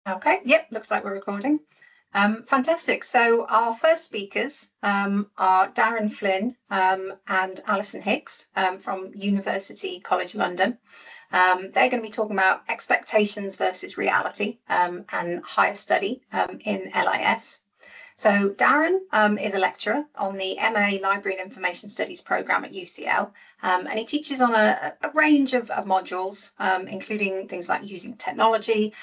Okay, yep, looks like we're recording. Fantastic. So our first speakers are Darren Flynn and Alison Hicks from University College London. They're going to be talking about expectations versus reality and higher study in LIS. So Darren is a lecturer on the MA Library and Information Studies programme at UCL, and he teaches on a range of modules, including things like using technology,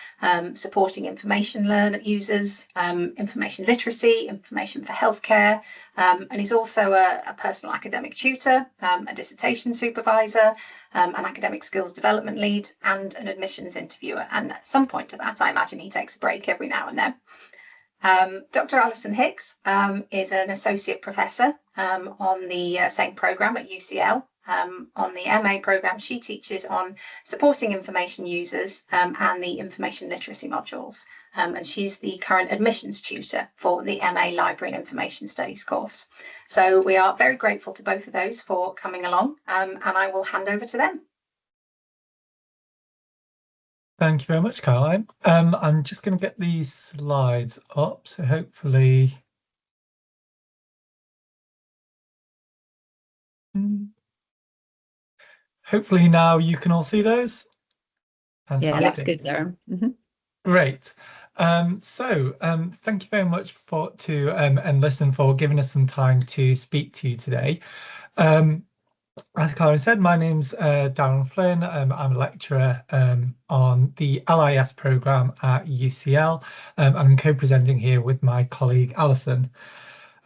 supporting information users, information literacy, information for healthcare, and he's also a personal academic tutor, a dissertation supervisor, an academic skills development lead, and an admissions interviewer. And at some point to that, I imagine he takes a break every now and then. Dr. Alison Hicks is an associate professor on the same programme at UCL. On the MA programme, she teaches on supporting information users and the information literacy modules. And she's the current admissions tutor for the MA Library and Information Studies course. So we are very grateful to both of those for coming along, and I will hand over to them. Thank you very much, Caroline. I'm just going to get these slides up, so hopefully now you can all see those. Fantastic. Yeah, looks good, Darren. Great. Thank you very much to NLISN for giving us some time to speak to you today. As Caroline said, my name's Darren Flynn. I'm a lecturer on the LIS programme at UCL. I'm co-presenting here with my colleague Alison.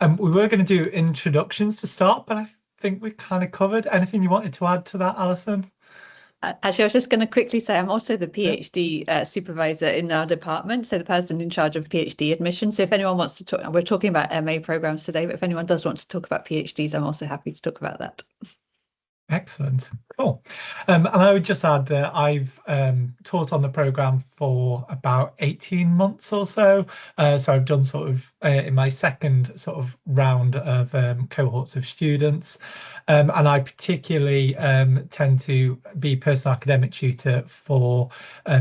We were going to do introductions to start, but I think we kind of covered. Anything you wanted to add to that, Alison? Actually, I was just going to quickly say I'm also the PhD supervisor in our department, so the person in charge of PhD admission. So if anyone wants to talk, we're talking about MA programmes today, but if anyone does want to talk about PhDs, I'm also happy to talk about that. Excellent, cool. And I would just add that I've taught on the programme for about 18 months or so. So I've done sort of in my second sort of round of cohorts of students. And I particularly tend to be personal academic tutor for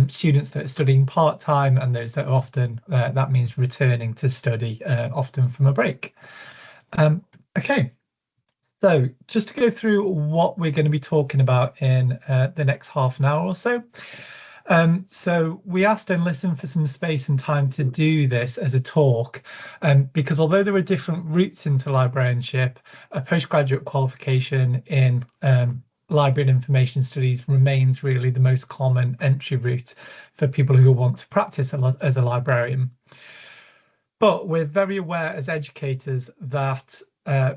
students that are studying part-time and those that are often, that means returning to study, often from a break. Okay. So just to go through what we're going to be talking about in the next half an hour or so. So we asked NLISN for some space and time to do this as a talk, because although there are different routes into librarianship, a postgraduate qualification in library and information studies remains really the most common entry route for people who want to practice as a librarian. But we're very aware as educators that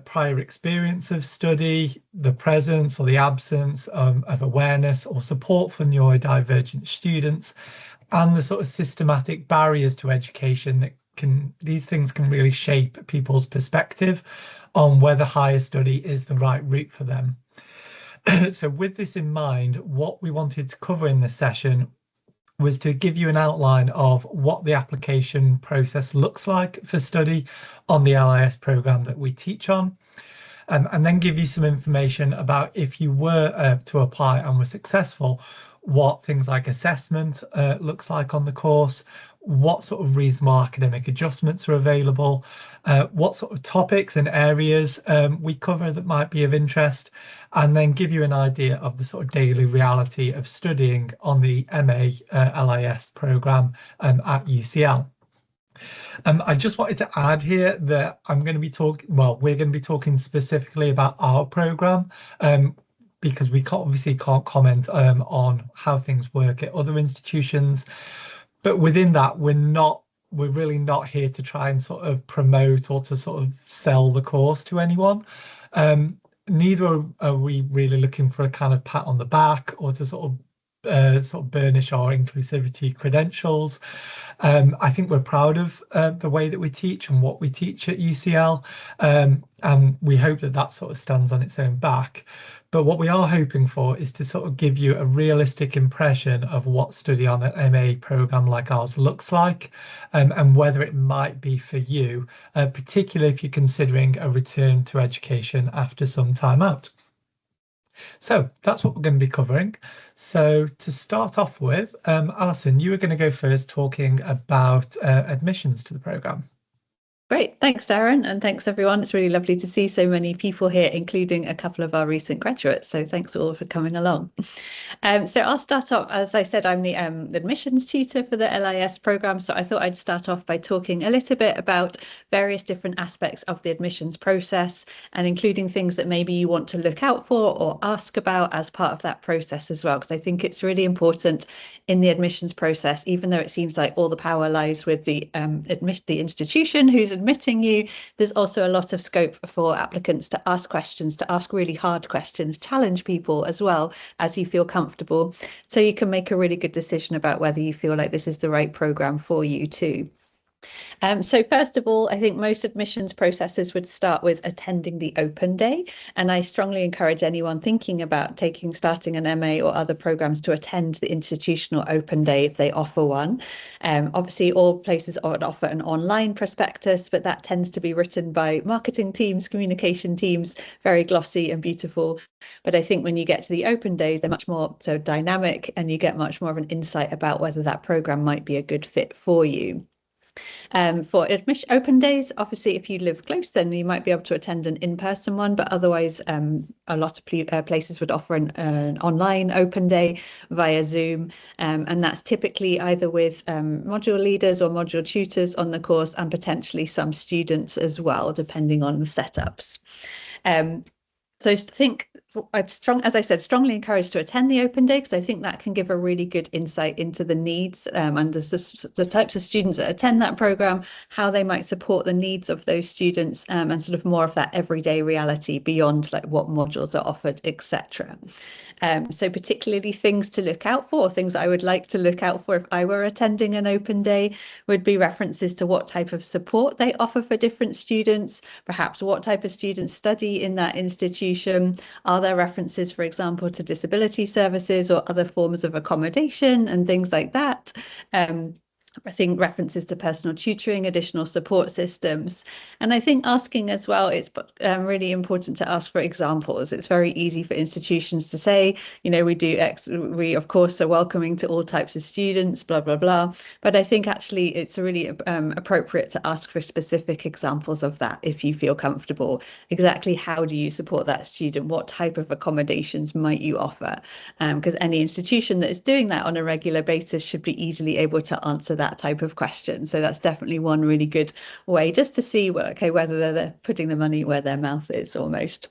prior experience of study, the presence or the absence of awareness or support for neurodivergent students, and the sort of systematic barriers to education that these things can really shape people's perspective on whether higher study is the right route for them. So with this in mind, what we wanted to cover in this session was to give you an outline of what the application process looks like for study on the LIS programme that we teach on, and then give you some information about if you were to apply and were successful, what things like assessment looks like on the course, what sort of reasonable academic adjustments are available, what sort of topics and areas we cover that might be of interest, and then give you an idea of the sort of daily reality of studying on the MA LIS programme at UCL. I just wanted to add here that we're going to be talking specifically about our programme, because we obviously can't comment on how things work at other institutions. But within that, we're really not here to try and sort of promote or to sort of sell the course to anyone. Neither are we really looking for a kind of pat on the back or to sort of burnish our inclusivity credentials. I think we're proud of the way that we teach and what we teach at UCL, and we hope that that sort of stands on its own back. But what we are hoping for is to sort of give you a realistic impression of what study on an MA programme like ours looks like, and whether it might be for you, particularly if you're considering a return to education after some time out. So that's what we're going to be covering. So to start off with, Alison, you were going to go first talking about admissions to the programme. Great, thanks Darren, and thanks everyone. It's really lovely to see so many people here, including a couple of our recent graduates. So thanks all for coming along. So I'll start off, as I said, I'm the admissions tutor for the LIS programme. So I thought I'd start off by talking a little bit about various different aspects of the admissions process, and including things that maybe you want to look out for or ask about as part of that process as well, because I think it's really important in the admissions process, even though it seems like all the power lies with the institution who's admitting you, there's also a lot of scope for applicants to ask questions, to ask really hard questions, challenge people as well as you feel comfortable, so you can make a really good decision about whether you feel like this is the right programme for you too. So first of all, I think most admissions processes would start with attending the open day, and I strongly encourage anyone thinking about starting an MA or other programs to attend the institutional open day if they offer one. Obviously, all places offer an online prospectus, but that tends to be written by marketing teams, communication teams, very glossy and beautiful. But I think when you get to the open days, they're much more so dynamic, and you get much more of an insight about whether that program might be a good fit for you. For admission open days, obviously, if you live close, then you might be able to attend an in-person one, but otherwise, a lot of places would offer an online open day via Zoom, and that's typically either with module leaders or module tutors on the course, and potentially some students as well, depending on the setups. So I think as I said, strongly encouraged to attend the open day, because I think that can give a really good insight into the needs and the types of students that attend that programme, how they might support the needs of those students, and sort of more of that everyday reality beyond like what modules are offered, etc. So particularly things to look out for, things I would like to look out for if I were attending an open day, would be references to what type of support they offer for different students, perhaps what type of students study in that institution. Are there references, for example, to disability services or other forms of accommodation and things like that? I think references to personal tutoring, additional support systems. And I think asking as well, it's really important to ask for examples. It's very easy for institutions to say, you know, we of course are welcoming to all types of students, blah, blah, blah. But I think actually it's really appropriate to ask for specific examples of that if you feel comfortable. Exactly how do you support that student? What type of accommodations might you offer? Because any institution that is doing that on a regular basis should be easily able to answer that type of question. So that's definitely one really good way just to see, well, okay, whether they're putting the money where their mouth is almost.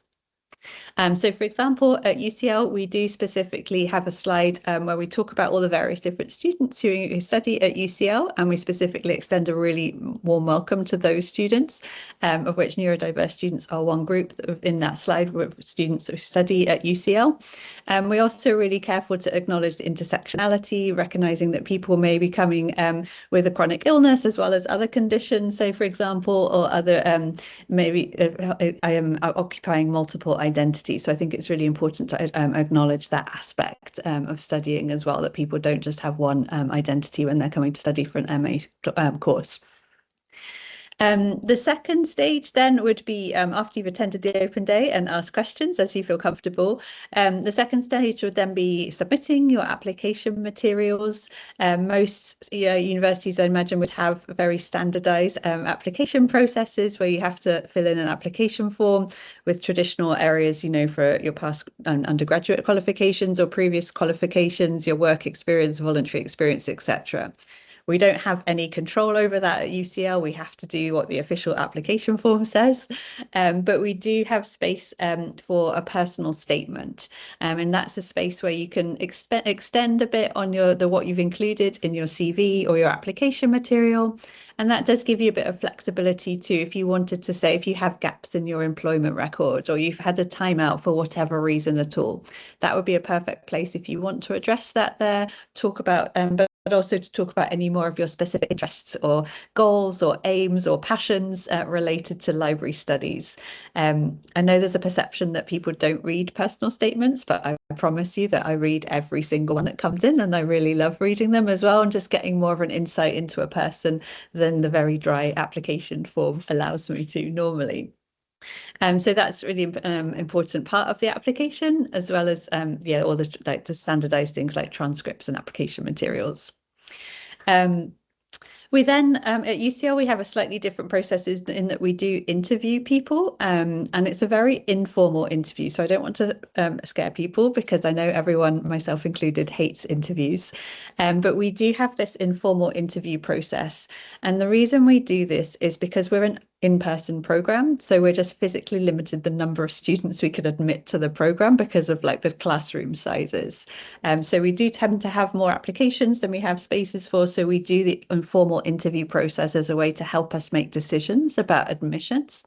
So for example, at UCL, we do specifically have a slide where we talk about all the various different students who study at UCL, and we specifically extend a really warm welcome to those students, of which neurodiverse students are one group in that slide with students who study at UCL. We're also really careful to acknowledge the intersectionality, recognising that people may be coming with a chronic illness as well as other conditions, say, for example, or other maybe I am occupying multiple identities. So I think it's really important to acknowledge that aspect of studying as well, that people don't just have one identity when they're coming to study for an MA course. The second stage then would be after you've attended the open day and asked questions as you feel comfortable. The second stage would then be submitting your application materials. Most universities, I imagine, would have very standardized application processes where you have to fill in an application form with traditional areas, you know, for your past undergraduate qualifications or previous qualifications, your work experience, voluntary experience, etc. We don't have any control over that at UCL. We have to do what the official application form says, but we do have space for a personal statement, and that's a space where you can extend a bit on what you've included in your CV or your application material. And that does give you a bit of flexibility too, if you wanted to say, if you have gaps in your employment record or you've had a timeout for whatever reason at all, that would be a perfect place if you want to address that there, talk about, but also to talk about any more of your specific interests or goals or aims or passions related to library studies. I know there's a perception that people don't read personal statements, but I promise you that I read every single one that comes in, and I really love reading them as well, and just getting more of an insight into a person than the very dry application form allows me to normally. So that's really important part of the application, as well as all the standardized things like transcripts and application materials. We then, at UCL, we have a slightly different process in that we do interview people, and it's a very informal interview. So I don't want to scare people, because I know everyone, myself included, hates interviews. But we do have this informal interview process. And the reason we do this is because we're an in-person program, so we're just physically limited the number of students we can admit to the program because of like the classroom sizes. So we do tend to have more applications than we have spaces for, so we do the informal interview process as a way to help us make decisions about admissions.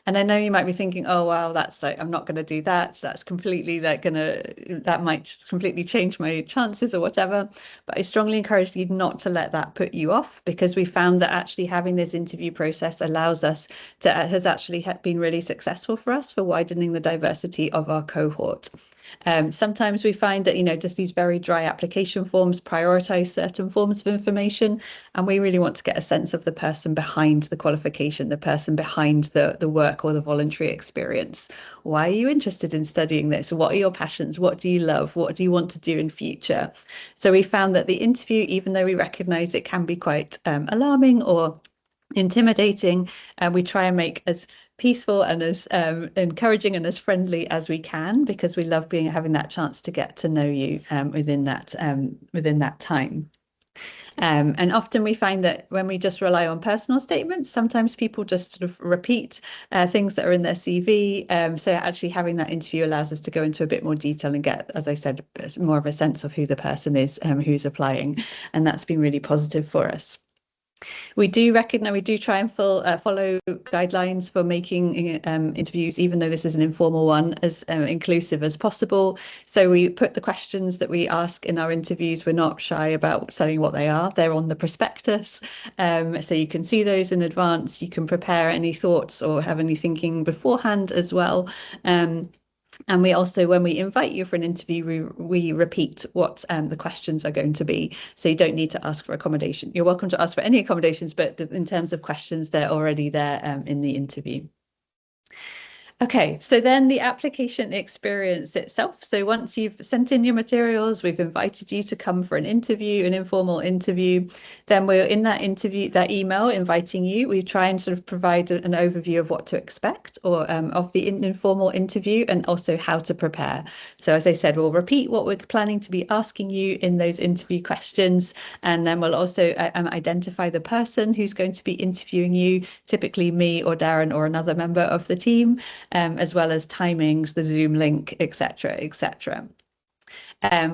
And I know you might be thinking, oh, wow, that's like, I'm not going to do that. So that's completely like that might completely change my chances or whatever. But I strongly encourage you not to let that put you off, because we found that actually having this interview process allows us to, has actually been really successful for us for widening the diversity of our cohort. Sometimes we find that, just these very dry application forms prioritize certain forms of information, and we really want to get a sense of the person behind the qualification, the person behind the work or the voluntary experience. Why are you interested in studying this? What are your passions? What do you love? What do you want to do in future? So we found that the interview, even though we recognize it can be quite alarming or intimidating, we try and make as peaceful and as encouraging and as friendly as we can, because we love having that chance to get to know you within that time. And often we find that when we just rely on personal statements, sometimes people just sort of repeat things that are in their CV. So actually having that interview allows us to go into a bit more detail and get, as I said, more of a sense of who the person is who's applying. And that's been really positive for us. We do try and follow guidelines for making interviews, even though this is an informal one, as inclusive as possible. So we put the questions that we ask in our interviews. We're not shy about saying what they are. They're on the prospectus. So you can see those in advance. You can prepare any thoughts or have any thinking beforehand as well. And we also, when we invite you for an interview, we repeat what the questions are going to be. So you don't need to ask for accommodation. You're welcome to ask for any accommodations, but in terms of questions, they're already there in the interview. Okay, so then the application experience itself. So once you've sent in your materials, we've invited you to come for an interview, an informal interview. Then we're in that interview, that email inviting you, we try and sort of provide an overview of what to expect or of the informal interview, and also how to prepare. So as I said, we'll repeat what we're planning to be asking you in those interview questions. And then we'll also identify the person who's going to be interviewing you, typically me or Darren or another member of the team. As well as timings, the Zoom link, etc., etc.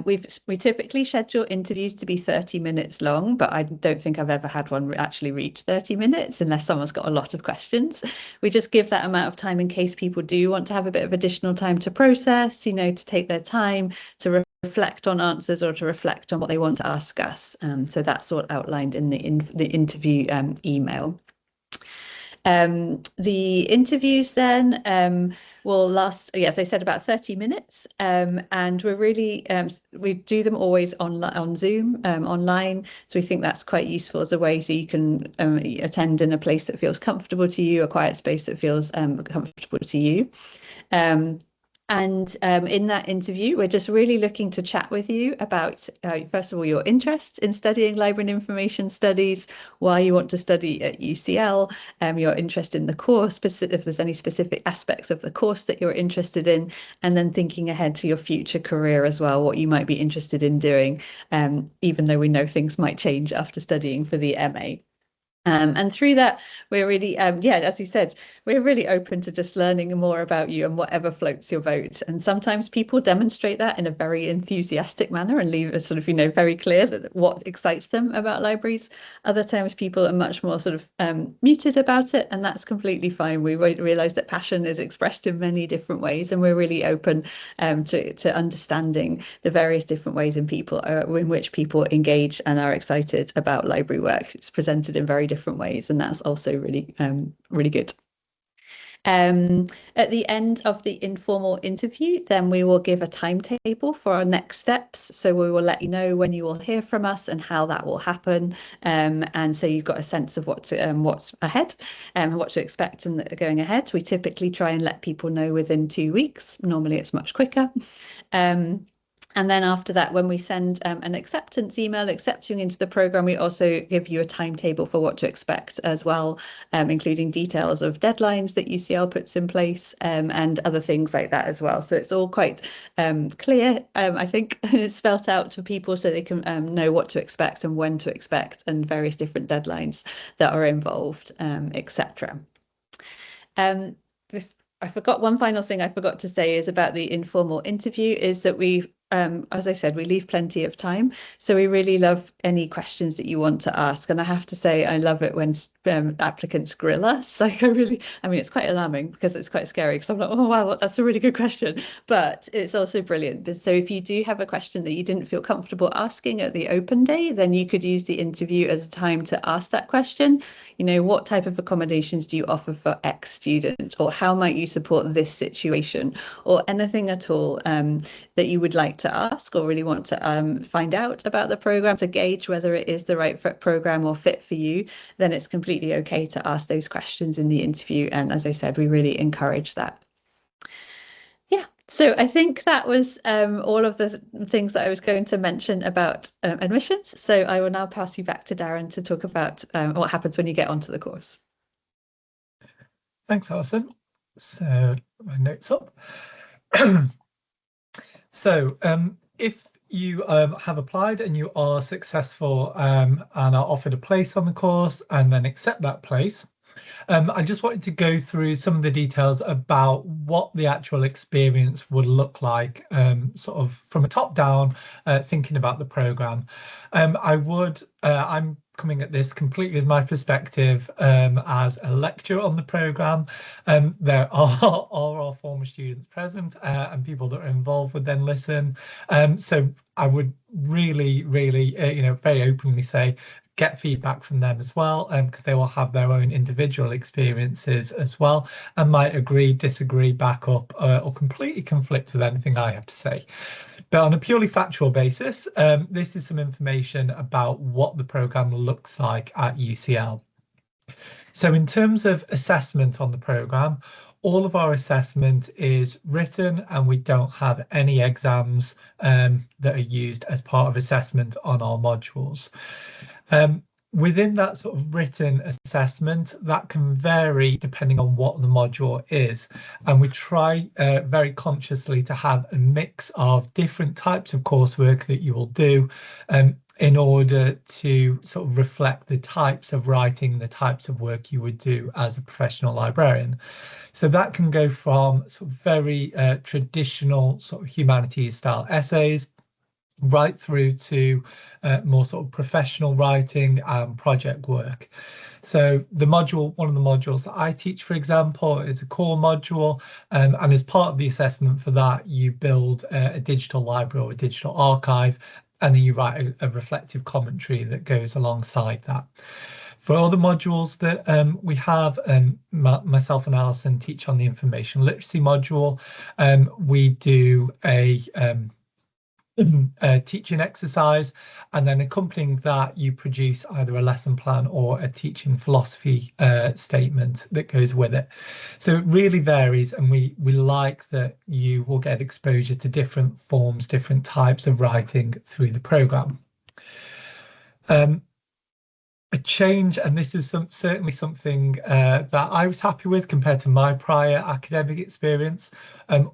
We typically schedule interviews to be 30 minutes long, but I don't think I've ever had one actually reach 30 minutes unless someone's got a lot of questions. We just give that amount of time in case people do want to have a bit of additional time to process, to take their time to reflect on answers or to reflect on what they want to ask us. So that's all outlined in the interview email. The interviews then will last, as I said, about 30 minutes, and we're really we do them always on Zoom online, so we think that's quite useful as a way so you can attend in a place that feels comfortable to you, a quiet space that feels comfortable to you. And in that interview, we're just really looking to chat with you about, first of all, your interests in studying library and information studies, why you want to study at UCL, your interest in the course, if there's any specific aspects of the course that you're interested in, and then thinking ahead to your future career as well, what you might be interested in doing, even though we know things might change after studying for the MA. And through that, we're really, as you said, we're really open to just learning more about you and whatever floats your boat. And sometimes people demonstrate that in a very enthusiastic manner and leave it sort of, very clear that what excites them about libraries. Other times people are much more sort of muted about it, and that's completely fine. We realize that passion is expressed in many different ways, and we're really open to understanding the various different ways in which people engage and are excited about library work. It's presented in very different ways, and that's also really, really good. At the end of the informal interview, then we will give a timetable for our next steps. So we will let you know when you will hear from us and how that will happen. And so you've got a sense of what's ahead and what to expect and going ahead. We typically try and let people know within 2 weeks. Normally it's much quicker. And then after that, when we send an acceptance email accepting into the program, we also give you a timetable for what to expect as well, including details of deadlines that UCL puts in place and other things like that as well. So it's all quite clear, I think, spelt out to people so they can know what to expect and when to expect and various different deadlines that are involved, etc. I forgot one final thing I forgot to say is about the informal interview is that we, as I said, we leave plenty of time. So we really love any questions that you want to ask. And I have to say, I love it when applicants grill us. Like I mean, it's quite alarming because it's quite scary because I'm like, oh, wow, that's a really good question. But it's also brilliant. So if you do have a question that you didn't feel comfortable asking at the open day, then you could use the interview as a time to ask that question. You know, what type of accommodations do you offer for X student, or how might you support this situation, or anything at all that you would like to ask or really want to find out about the program to gauge whether it is the right program or fit for you, then it's completely okay to ask those questions in the interview. And as I said, we really encourage that. Yeah, so I think that was all of the things that I was going to mention about admissions. So I will now pass you back to Darren to talk about what happens when you get onto the course. Thanks, Alison. So my notes up. So if you have applied and you are successful and are offered a place on the course and then accept that place, I just wanted to go through some of the details about what the actual experience would look like, sort of from a top down, thinking about the programme. I'm coming at this completely as my perspective as a lecturer on the programme. There are our former students present and people that are involved with NLISN. So I would really, very openly say, get feedback from them as well, because they will have their own individual experiences as well and might agree, disagree, back up, or completely conflict with anything I have to say. But on a purely factual basis, this is some information about what the programme looks like at UCL. So in terms of assessment on the programme, all of our assessment is written and we don't have any exams that are used as part of assessment on our modules. Within that sort of written assessment, that can vary depending on what the module is. And we try very consciously to have a mix of different types of coursework that you will do in order to sort of reflect the types of writing, the types of work you would do as a professional librarian. So that can go from sort of very traditional sort of humanities style essays right through to more sort of professional writing and project work. So the module, one of the modules that I teach, for example, is a core module, and as part of the assessment for that, you build a digital library or a digital archive, and then you write a reflective commentary that goes alongside that. For other modules that we have, myself and Alison teach on the information literacy module, we do a teaching exercise, and then accompanying that you produce either a lesson plan or a teaching philosophy statement that goes with it. So it really varies, and we like that you will get exposure to different forms, different types of writing through the programme. A change, and this is certainly something that I was happy with compared to my prior academic experience.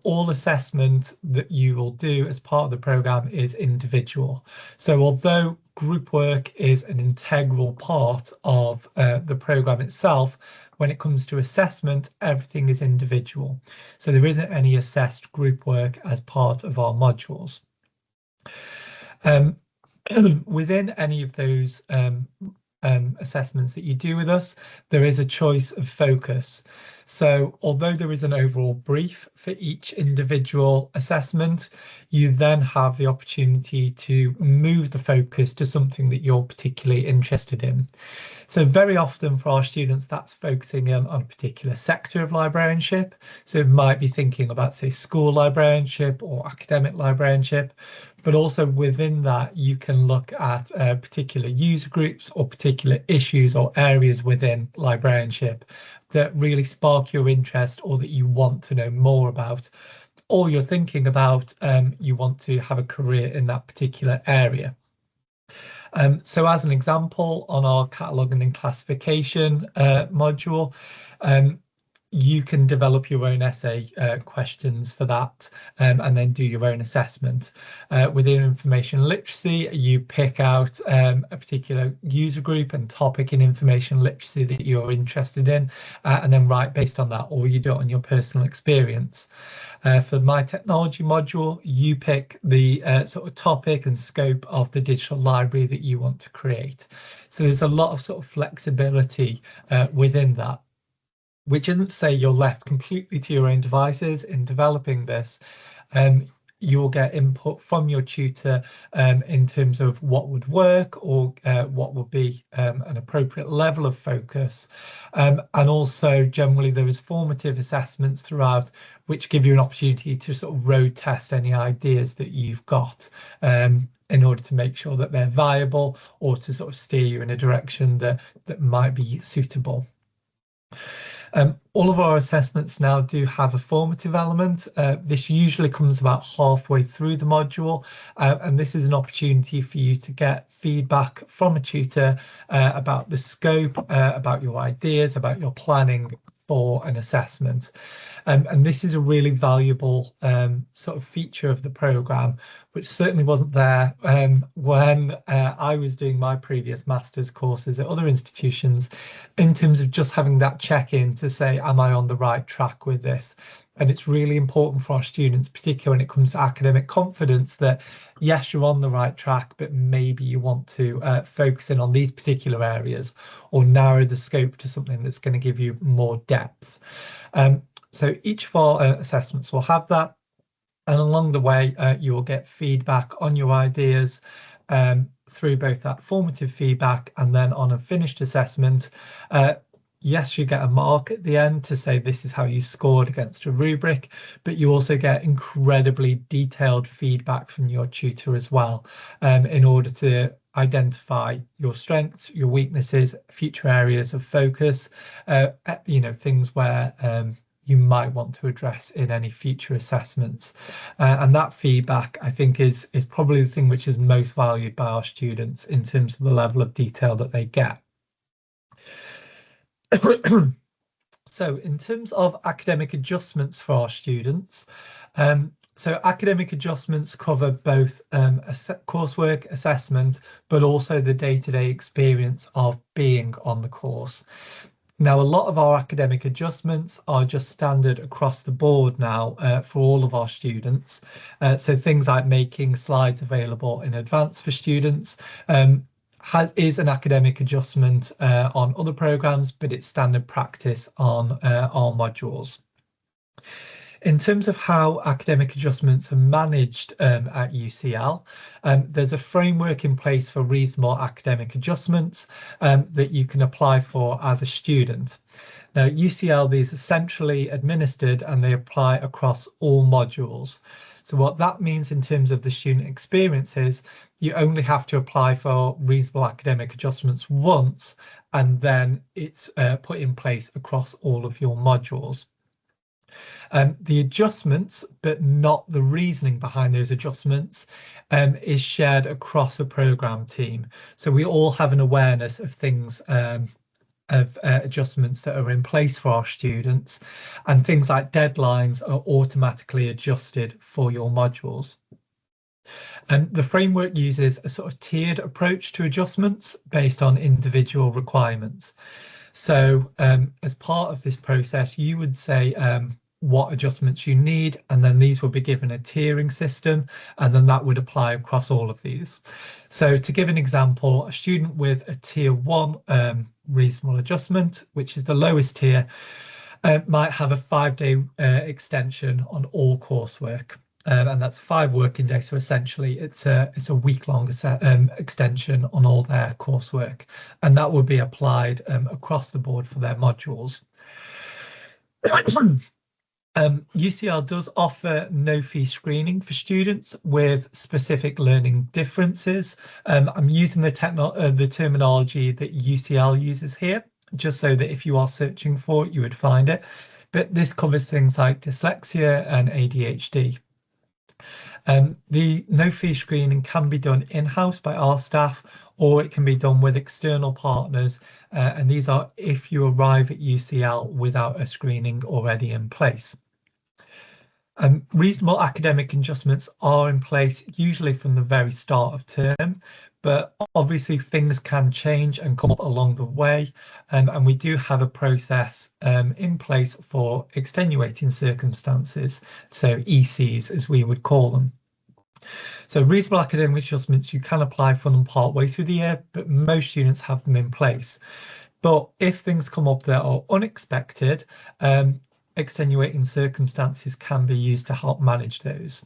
All assessment that you will do as part of the programme is individual. So although group work is an integral part of the programme itself, when it comes to assessment, everything is individual. So there isn't any assessed group work as part of our modules. Within any of those assessments that you do with us, there is a choice of focus. So although there is an overall brief for each individual assessment, you then have the opportunity to move the focus to something that you're particularly interested in. So very often for our students, that's focusing on a particular sector of librarianship. So it might be thinking about, say, school librarianship or academic librarianship, but also within that, you can look at particular user groups or particular issues or areas within librarianship that really spark your interest or that you want to know more about, or you're thinking about you want to have a career in that particular area. So as an example, on our cataloguing and classification module, you can develop your own essay questions for that and then do your own assessment. Within information literacy, you pick out a particular user group and topic in information literacy that you're interested in and then write based on that, or you do it on your personal experience. For my technology module, you pick the sort of topic and scope of the digital library that you want to create. So there's a lot of sort of flexibility within that, which isn't to say you're left completely to your own devices in developing this. You'll get input from your tutor in terms of what would work or what would be an appropriate level of focus. And also generally there is formative assessments throughout which give you an opportunity to sort of road test any ideas that you've got in order to make sure that they're viable or to sort of steer you in a direction that might be suitable. All of our assessments now do have a formative element. This usually comes about halfway through the module, and this is an opportunity for you to get feedback from a tutor about the scope, about your ideas, about your planning for an assessment. And this is a really valuable sort of feature of the programme, which certainly wasn't there when I was doing my previous master's courses at other institutions, in terms of just having that check-in to say, am I on the right track with this? And it's really important for our students, particularly when it comes to academic confidence, that yes, you're on the right track, but maybe you want to focus in on these particular areas or narrow the scope to something that's going to give you more depth. So each of our assessments will have that. And along the way, you will get feedback on your ideas through both that formative feedback and then on a finished assessment. Yes, you get a mark at the end to say this is how you scored against a rubric, but you also get incredibly detailed feedback from your tutor as well in order to identify your strengths, your weaknesses, future areas of focus, things where you might want to address in any future assessments. And that feedback, I think, is probably the thing which is most valued by our students in terms of the level of detail that they get. So in terms of academic adjustments for our students, so academic adjustments cover both coursework assessment, but also the day-to-day experience of being on the course. Now, a lot of our academic adjustments are just standard across the board now for all of our students. So things like making slides available in advance for students is an academic adjustment on other programs, but it's standard practice on our modules. In terms of how academic adjustments are managed at UCL, there's a framework in place for reasonable academic adjustments that you can apply for as a student. Now, at UCL, these are centrally administered and they apply across all modules. So what that means in terms of the student experience is you only have to apply for reasonable academic adjustments once, and then it's put in place across all of your modules. The adjustments, but not the reasoning behind those adjustments, is shared across a programme team. So we all have an awareness of things, of adjustments that are in place for our students, and things like deadlines are automatically adjusted for your modules. And the framework uses a sort of tiered approach to adjustments based on individual requirements. So as part of this process, you would say what adjustments you need, and then these will be given a tiering system, and then that would apply across all of these. So to give an example, a student with a tier 1 reasonable adjustment, which is the lowest tier, might have a 5-day extension on all coursework. And that's 5 working days. So essentially it's a week-long extension on all their coursework, and that will be applied across the board for their modules. UCL does offer no-fee screening for students with specific learning differences. I'm using the terminology that UCL uses here, just so that if you are searching for it, you would find it. But this covers things like dyslexia and ADHD. The no-fee screening can be done in-house by our staff, or it can be done with external partners, and these are if you arrive at UCL without a screening already in place. Reasonable academic adjustments are in place usually from the very start of term, but obviously things can change and come up along the way, and we do have a process in place for extenuating circumstances, so ECs as we would call them. So reasonable academic adjustments, you can apply for them partway through the year, but most students have them in place. But if things come up that are unexpected, extenuating circumstances can be used to help manage those.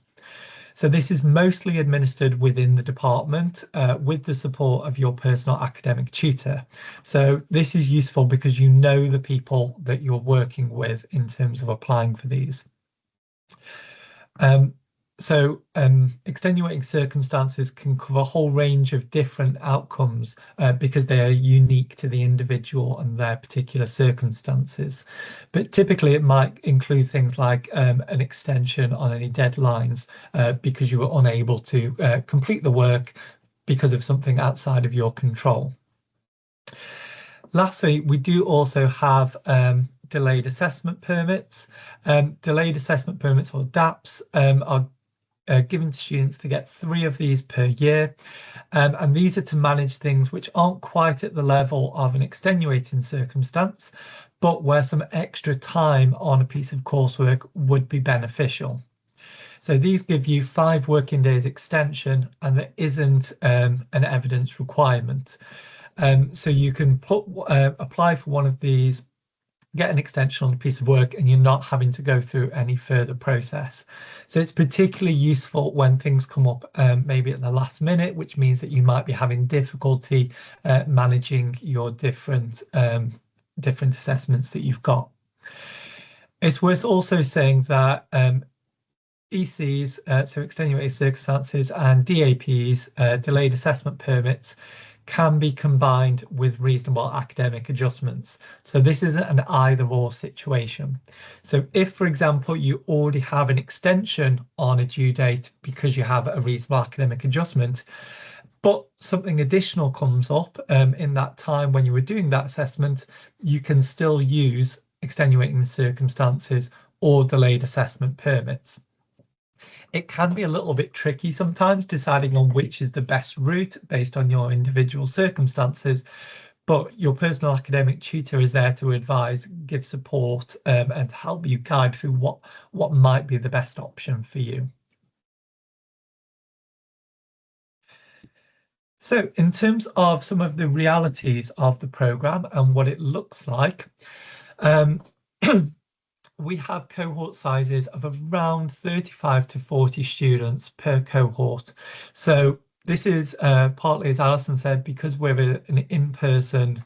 So this is mostly administered within the department with the support of your personal academic tutor. So this is useful because you know the people that you're working with in terms of applying for these. Extenuating circumstances can cover a whole range of different outcomes because they are unique to the individual and their particular circumstances. But typically it might include things like an extension on any deadlines because you were unable to complete the work because of something outside of your control. Lastly, we do also have delayed assessment permits. Delayed assessment permits, or DAPs, are given to students to get 3 of these per year, and these are to manage things which aren't quite at the level of an extenuating circumstance, but where some extra time on a piece of coursework would be beneficial. So these give you 5 working days extension, and there isn't an evidence requirement. So you can apply for one of these, get an extension on a piece of work, and you're not having to go through any further process. So it's particularly useful when things come up maybe at the last minute, which means that you might be having difficulty managing your different assessments that you've got. It's worth also saying that ECs, so extenuating circumstances, and DAPs, delayed assessment permits, can be combined with reasonable academic adjustments. So this isn't an either-or situation. So if, for example, you already have an extension on a due date because you have a reasonable academic adjustment, but something additional comes up in that time when you were doing that assessment, you can still use extenuating circumstances or delayed assessment permits. It can be a little bit tricky sometimes deciding on which is the best route based on your individual circumstances, but your personal academic tutor is there to advise, give support, and help you guide through what might be the best option for you. So in terms of some of the realities of the programme and what it looks like, we have cohort sizes of around 35 to 40 students per cohort. So this is partly, as Alison said, because we're an in-person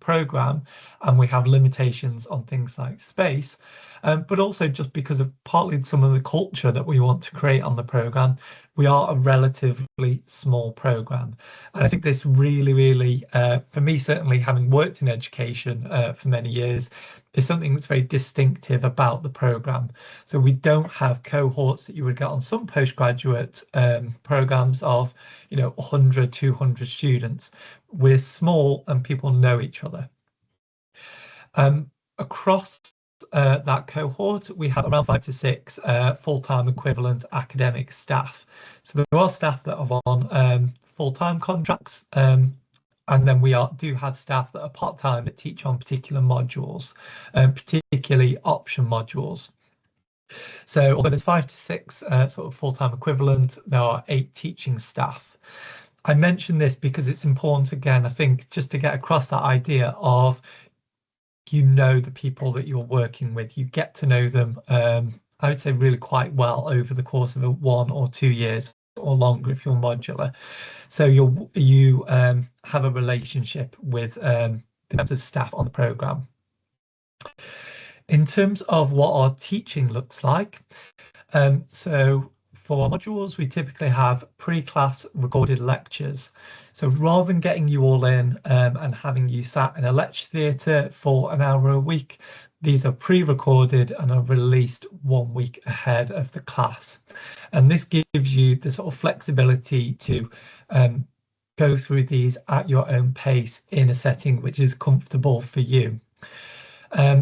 programme and we have limitations on things like space, but also just because of partly some of the culture that we want to create on the programme. We are a relatively small programme, and I think this really, for me certainly, having worked in education for many years, is something that's very distinctive about the programme. So we don't have cohorts that you would get on some postgraduate programmes of 100, 200 students. We're small and people know each other. Across that cohort, we have around 5 to 6 full-time equivalent academic staff. So there are staff that are on full-time contracts, and then we do have staff that are part-time that teach on particular modules, particularly option modules. So although there's 5 to 6 sort of full-time equivalent, there are 8 teaching staff. I mention this because it's important, again, I think, just to get across that idea of you know the people that you're working with. You get to know them, I would say, really quite well over the course of 1 or 2 years or longer if you're modular. So you have a relationship with the members of staff on the programme. In terms of what our teaching looks like, so for our modules, we typically have pre-class recorded lectures. So rather than getting you all in and having you sat in a lecture theatre for an hour a week, these are pre-recorded and are released 1 week ahead of the class. And this gives you the sort of flexibility to go through these at your own pace in a setting which is comfortable for you.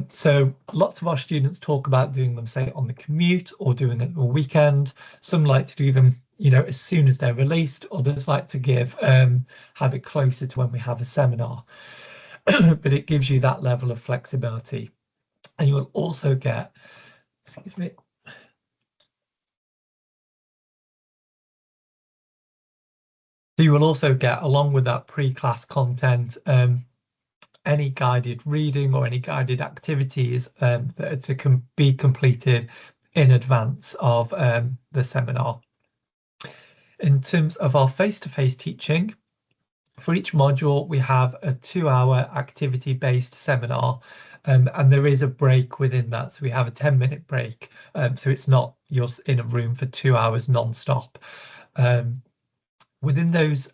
So lots of our students talk about doing them, say, on the commute or doing it on a weekend. Some like to do them, you know, as soon as they're released. Others like to have it closer to when we have a seminar. But it gives you that level of flexibility. And you will also get, excuse me. So you will also get, along with that pre-class content, any guided reading or any guided activities that are to be completed in advance of the seminar. In terms of our face-to-face teaching, for each module, we have a 2-hour activity-based seminar, and there is a break within that. So we have a 10-minute break. So it's not you're in a room for 2 hours non-stop. Within those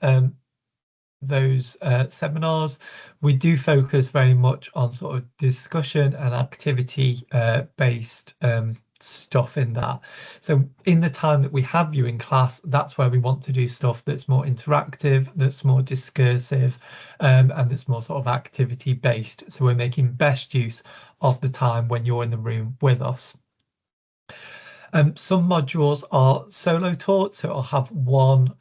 seminars, we do focus very much on sort of discussion and activity based stuff in that. So in the time that we have you in class, that's where we want to do stuff that's more interactive, that's more discursive, and that's more sort of activity based. So we're making best use of the time when you're in the room with us. Some modules are solo taught, so I'll have one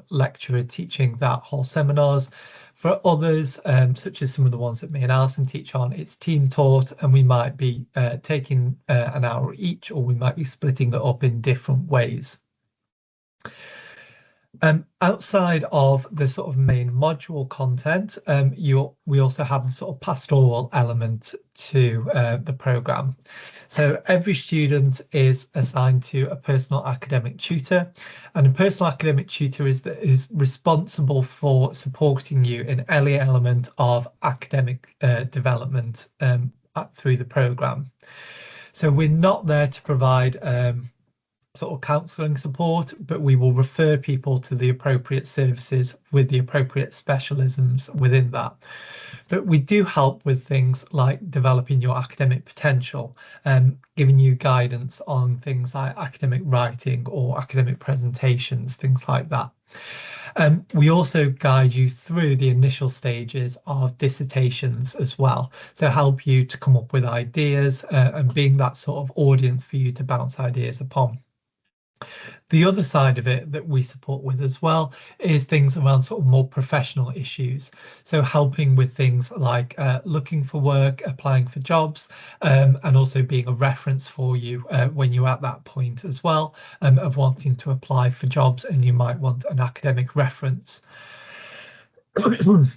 lecturer teaching that whole seminars. For others, such as some of the ones that me and Alison teach on, it's team taught, and we might be taking an hour each, or we might be splitting it up in different ways. Outside of the sort of main module content, we also have a sort of pastoral element to the programme. So every student is assigned to a personal academic tutor, and a personal academic tutor is responsible for supporting you in any element of academic development through the programme. So we're not there to provide sort of counselling support, but we will refer people to the appropriate services with the appropriate specialisms within that. But we do help with things like developing your academic potential, giving you guidance on things like academic writing or academic presentations, things like that. We also guide you through the initial stages of dissertations as well, so help you to come up with ideas and being that sort of audience for you to bounce ideas upon. The other side of it that we support with as well is things around sort of more professional issues. So helping with things like looking for work, applying for jobs, and also being a reference for you when you're at that point as well, of wanting to apply for jobs and you might want an academic reference. Later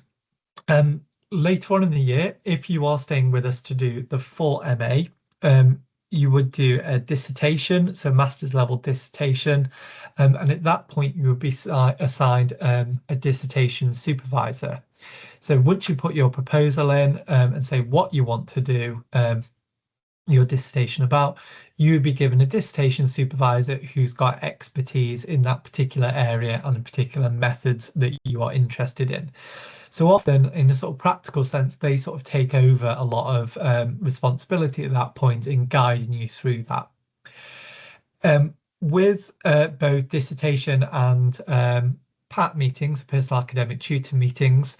on in the year, if you are staying with us to do the full MA, you would do a dissertation, so master's level dissertation, and at that point you would be assigned a dissertation supervisor. So once you put your proposal in and say what you want to do your dissertation about, you would be given a dissertation supervisor who's got expertise in that particular area and the particular methods that you are interested in. So often, in a sort of practical sense, they sort of take over a lot of responsibility at that point in guiding you through that. With both dissertation and PAT meetings, personal academic tutor meetings,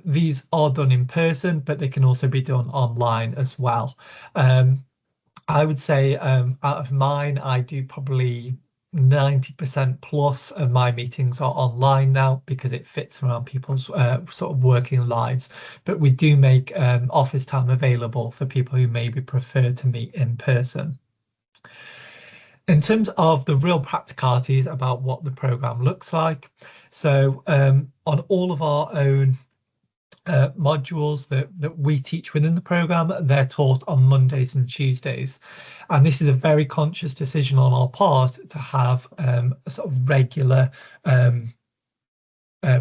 these are done in person, but they can also be done online as well. I would say out of mine, I do probably 90% plus of my meetings are online now because it fits around people's sort of working lives, but we do make office time available for people who maybe prefer to meet in person. In terms of the real practicalities about what the programme looks like, so on all of our own modules that we teach within the programme, they're taught on Mondays and Tuesdays. And this is a very conscious decision on our part to have a sort of regular,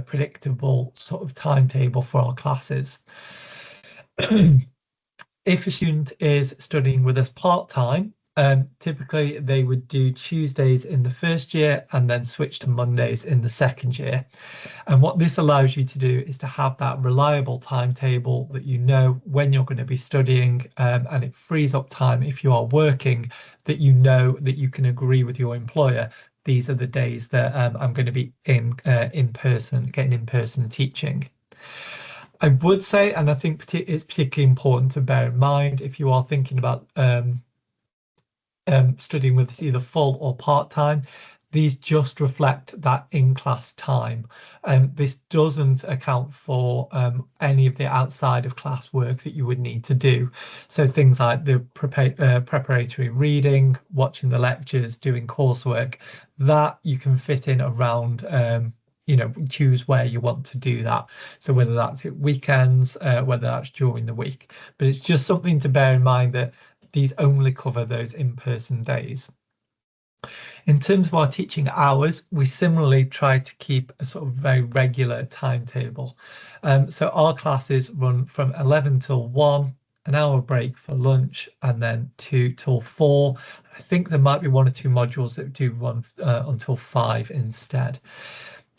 predictable sort of timetable for our classes. If a student is studying with us part-time, typically they would do Tuesdays in the first year and then switch to Mondays in the second year. And what this allows you to do is to have that reliable timetable that you know when you're going to be studying, and it frees up time if you are working, that you know that you can agree with your employer. These are the days that I'm going to be in person, getting in-person teaching. I would say, and I think it's particularly important to bear in mind if you are thinking about studying with us either full or part-time, these just reflect that in-class time. This doesn't account for any of the outside of class work that you would need to do. So things like the preparatory reading, watching the lectures, doing coursework, that you can fit in around you know, choose where you want to do that. So whether that's at weekends, whether that's during the week, but it's just something to bear in mind that these only cover those in-person days. In terms of our teaching hours, we similarly try to keep a sort of very regular timetable. So our classes run from 11 till 1, an hour break for lunch, and then 2 till 4. I think there might be 1 or 2 modules that do run until 5 instead.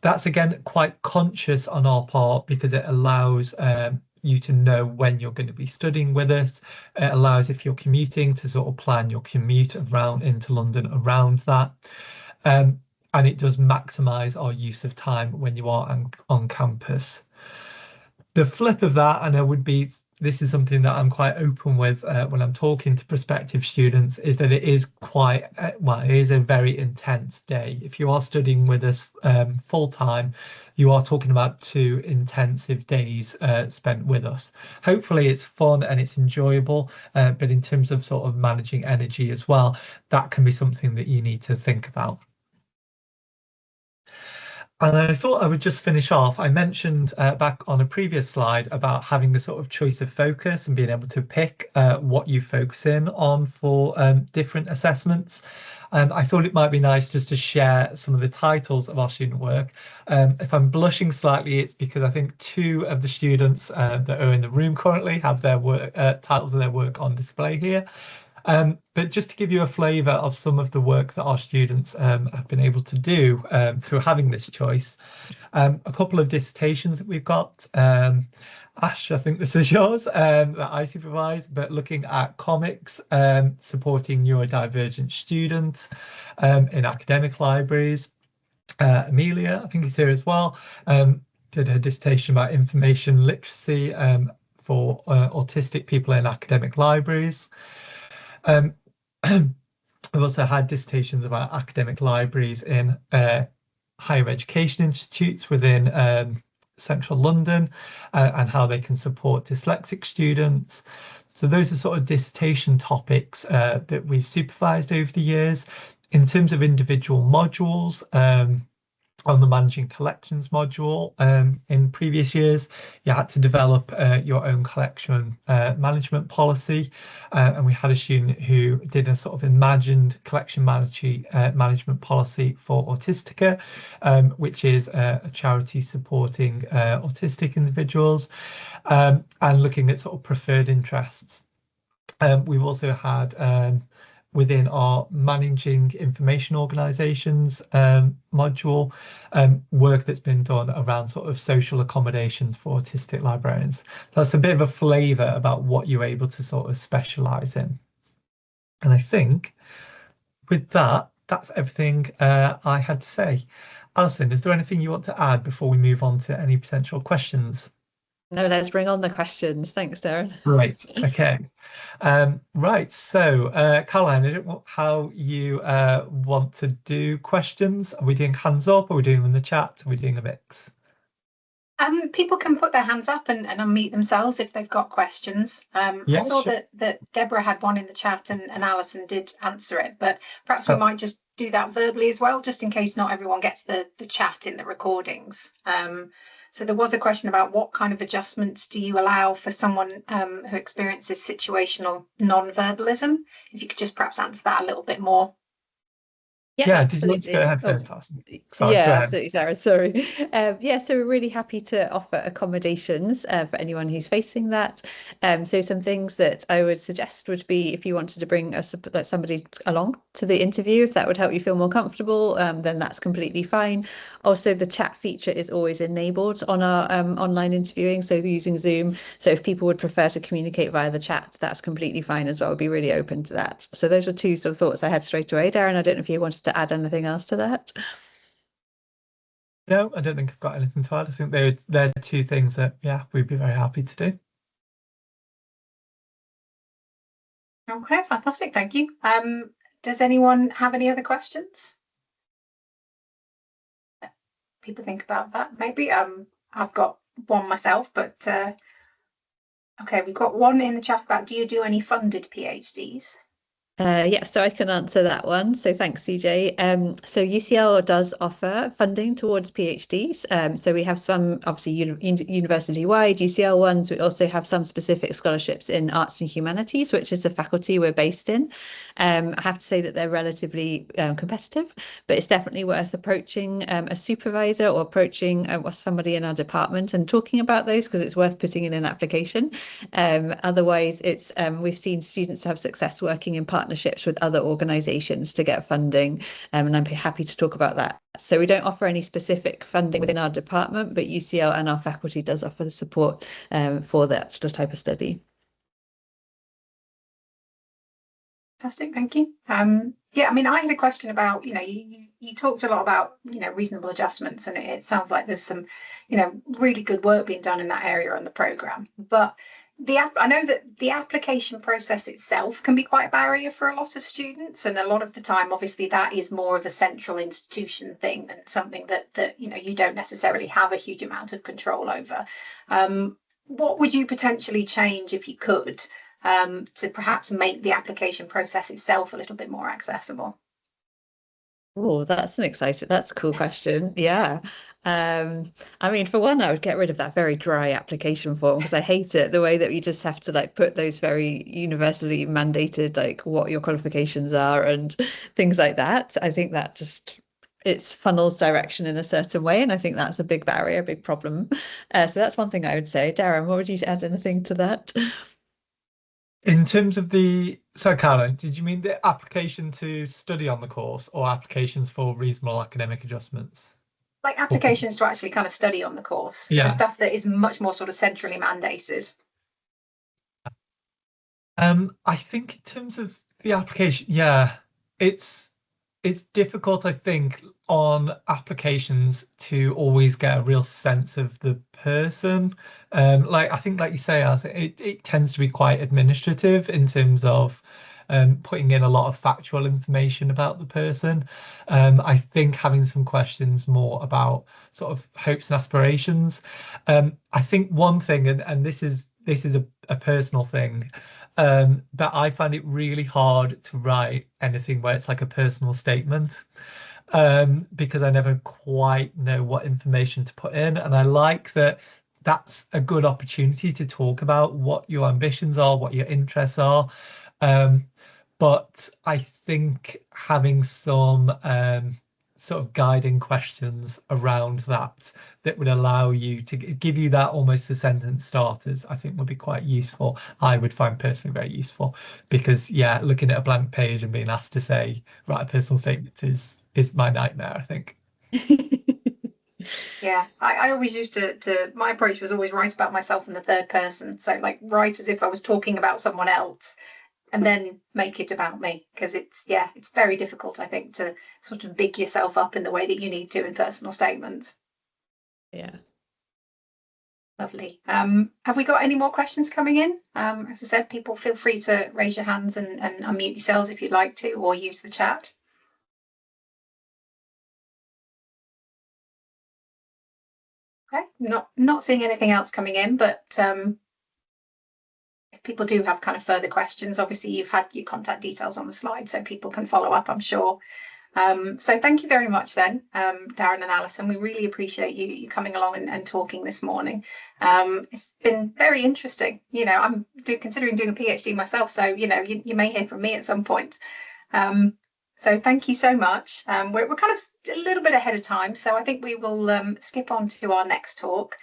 That's again quite conscious on our part because it allows you to know when you're going to be studying with us. It allows, if you're commuting, to sort of plan your commute around into London around that. And it does maximise our use of time when you are on campus. The flip of that, and I would be, this is something that I'm quite open with when I'm talking to prospective students, is that it is quite, well, it is a very intense day. If you are studying with us full time, you are talking about 2 intensive days spent with us. Hopefully it's fun and it's enjoyable, but in terms of sort of managing energy as well, that can be something that you need to think about. And I thought I would just finish off. I mentioned back on a previous slide about having the sort of choice of focus and being able to pick what you focus in on for different assessments. I thought it might be nice just to share some of the titles of our student work. If I'm blushing slightly, it's because I think 2 of the students that are in the room currently have their work titles of their work on display here. But just to give you a flavour of some of the work that our students have been able to do through having this choice, a couple of dissertations that we've got. Ash, I think this is yours, that I supervise, but looking at comics, supporting neurodivergent students in academic libraries. Amelia, I think is here as well, did her dissertation about information literacy for autistic people in academic libraries. I've also had dissertations about academic libraries in higher education institutes within central London and how they can support dyslexic students. So those are sort of dissertation topics that we've supervised over the years. In terms of individual modules, on the managing collections module in previous years, you had to develop your own collection management policy, and we had a student who did a sort of imagined collection management policy for Autistica, which is a charity supporting autistic individuals, and looking at sort of preferred interests. We've also had within our managing information organisations module, work that's been done around sort of social accommodations for autistic librarians. That's a bit of a flavour about what you're able to sort of specialise in. And I think with that, that's everything I had to say. Alison, is there anything you want to add before we move on to any potential questions? No, let's bring on the questions. Thanks, Darren. Right. Okay. Right. So, Caroline, I don't know how you want to do questions. Are we doing hands up? Are we doing them in the chat? Are we doing a mix? People can put their hands up and unmute themselves if they've got questions. Yeah, I saw sure. that Deborah had one in the chat and Alison did answer it, but perhaps we might just do that verbally as well, just in case not everyone gets the chat in the recordings. So there was a question about what kind of adjustments do you allow for someone who experiences situational non-verbalism? If you could just perhaps answer that a little bit more. Yeah, did you want to go ahead first, Alison? Sorry, yeah, go ahead. absolutely, Sarah. Sorry. Yeah, so we're really happy to offer accommodations for anyone who's facing that. So some things that I would suggest would be if you wanted to bring somebody along to the interview, if that would help you feel more comfortable, then that's completely fine. Also, the chat feature is always enabled on our online interviewing, so using Zoom. So if people would prefer to communicate via the chat, that's completely fine as well. We'd be really open to that. So those are two sort of thoughts I had straight away. Darren, I don't know if you wanted to add anything else to that. No, I don't think I've got anything to add. I think they're two things that, yeah, we'd be very happy to do. Okay, fantastic. Thank you. Does anyone have any other questions? People think about that maybe. I've got one myself, but okay, we've got one in the chat about, do you do any funded PhDs? Yeah, so I can answer that one. So thanks, CJ. So UCL does offer funding towards PhDs. So we have some, obviously, university-wide UCL ones. We also have some specific scholarships in arts and humanities, which is the faculty we're based in. I have to say that they're relatively competitive, but it's definitely worth approaching a supervisor or approaching somebody in our department and talking about those, because it's worth putting in an application. Otherwise, it's we've seen students have success working in partnerships with other organisations to get funding, and I'm happy to talk about that. So we don't offer any specific funding within our department, but UCL and our faculty does offer the support for that sort of type of study. Fantastic, thank you. Yeah, I mean, I had a question about, you talked a lot about, reasonable adjustments, and it sounds like there's some, really good work being done in that area on the programme. But I know that the application process itself can be quite a barrier for a lot of students, and a lot of the time, obviously, that is more of a central institution thing than something that you don't necessarily have a huge amount of control over. What would you potentially change if you could? To perhaps make the application process itself a little bit more accessible? Oh, that's a cool question. Yeah. I mean, for one, I would get rid of that very dry application form, because I hate it, the way that you just have to put those very universally mandated, what your qualifications are and things like that. I think that it funnels direction in a certain way, and I think that's a big barrier, a big problem. So that's one thing I would say. Darren, what would you add anything to that? In terms of Carla, did you mean the application to study on the course or applications for reasonable academic adjustments? Like applications to actually kind of study on the course, the stuff that is much more sort of centrally mandated. I think in terms of the application, yeah, it's difficult, I think, on applications to always get a real sense of the person. I think, like you say, Alison, it tends to be quite administrative in terms of putting in a lot of factual information about the person. I think having some questions more about sort of hopes and aspirations. I think one thing, and this is a personal thing, that I find it really hard to write anything where it's like a personal statement, because I never quite know what information to put in. And I like that that's a good opportunity to talk about what your ambitions are, what your interests are. But I think having some sort of guiding questions around that would allow you to give you that almost the sentence starters, I think would be quite useful. I would find personally very useful, because yeah, looking at a blank page and being asked to write a personal statement is my nightmare, I think. Yeah, I always used to my approach was always write about myself in the third person. So write as if I was talking about someone else, and then make it about me, because it's very difficult, I think, to sort of big yourself up in the way that you need to in personal statements. Yeah. Lovely. Have we got any more questions coming in? As I said, people feel free to raise your hands and unmute yourselves if you'd like to, or use the chat. Okay, not seeing anything else coming in, but if people do have kind of further questions, obviously you've had your contact details on the slide, so people can follow up, I'm sure. So thank you very much then, Darren and Alison. We really appreciate you coming along and talking this morning. It's been very interesting. You know, I'm considering doing a PhD myself, so you know, you may hear from me at some point. So thank you so much. We're kind of a little bit ahead of time, so I think we will skip on to our next talk,